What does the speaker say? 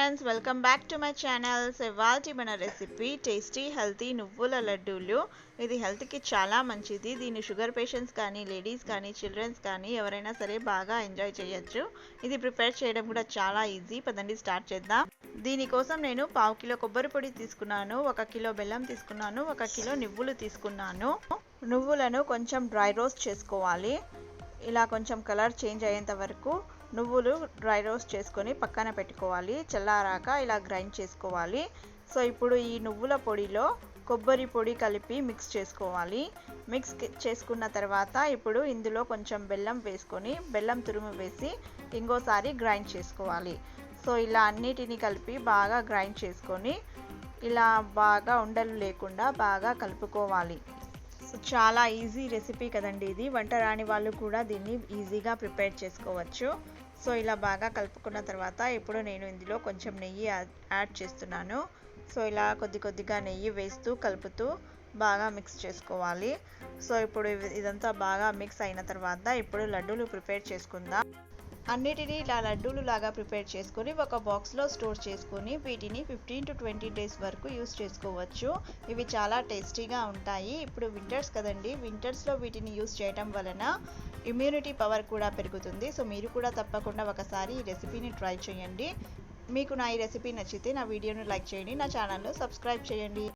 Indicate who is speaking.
Speaker 1: friends, welcome back to my channel. Ivalti మన recipe tasty healthy నువ్వుల లడ్డూలు. ఇది హెల్త్కి చాలా మంచిది. దీన్ని షుగర్ పేషెంట్స్ కానీ లేడీస్ కానీ చిల్డ్రన్స్ కానీ ఎవరైనా సరే బాగా ఎంజాయ్ చేయొచ్చు. ఇది ప్రిపేర్ చేయడం కూడా చాలా ఈజీ. పదండి స్టార్ట్ చేద్దాం. దీనికోసం నేను 1/2 కిలో కొబ్బరి పొడి తీసుకున్నాను, 1 కిలో బెల్లం తీసుకున్నాను, 1 కిలో నువ్వులు తీసుకున్నాను. నువ్వులను కొంచెం డ్రై రోస్ట్ చేసుకోవాలి. ఇలా కొంచెం కలర్ చేంజ్ అయ్యేంత వరకు నువ్వులు డ్రై రోస్ట్ చేసుకొని పక్కన పెట్టుకోవాలి. చల్లారాక ఇలా గ్రైండ్ చేసుకోవాలి. సో ఇప్పుడు ఈ నువ్వుల పొడిలో కొబ్బరి పొడి కలిపి మిక్స్ చేసుకోవాలి. మిక్స్ చేసుకున్న తర్వాత ఇప్పుడు ఇందులో కొంచెం బెల్లం వేసుకొని బెల్లం తురుము వేసి ఇంకోసారి గ్రైండ్ చేసుకోవాలి. సో ఇలా అన్నిటిని కలిపి బాగా గ్రైండ్ చేసుకొని ఇలా బాగా ఉండలు లేకుండా బాగా కలుపుకోవాలి. సో చాలా ఈజీ రెసిపీ కదండి ఇది. వంట రాని వాళ్ళు కూడా దీన్ని ఈజీగా ప్రిపేర్ చేసుకోవచ్చు. సో ఇలా బాగా కలుపుకున్న తర్వాత ఇప్పుడు నేను ఇందులో కొంచెం నెయ్యి యాడ్ చేస్తున్నాను. సో ఇలా కొద్దిగా నెయ్యి వేస్తూ కలుపుతూ బాగా మిక్స్ చేసుకోవాలి. సో ఇప్పుడు ఇదంతా బాగా మిక్స్ అయిన తర్వాత ఇప్పుడు లడ్డూలు ప్రిపేర్ చేసుకుందాం. అన్నిటినీ ఇలా లడ్డూలు లాగా ప్రిపేర్ చేసుకొని ఒక బాక్స్లో స్టోర్ చేసుకొని వీటిని 15 to 20 డేస్ వరకు యూస్ చేసుకోవచ్చు. ఇవి చాలా టేస్టీగా ఉంటాయి. ఇప్పుడు వింటర్స్ కదండి, వింటర్స్లో వీటిని యూస్ చేయడం వలన ఇమ్యూనిటీ పవర్ కూడా పెరుగుతుంది. సో మీరు కూడా తప్పకుండా ఒకసారి ఈ రెసిపీని ట్రై చేయండి. మీకు నా ఈ రెసిపీ నచ్చితే నా వీడియోను లైక్ చేయండి, నా ఛానల్ను సబ్స్క్రైబ్ చేయండి.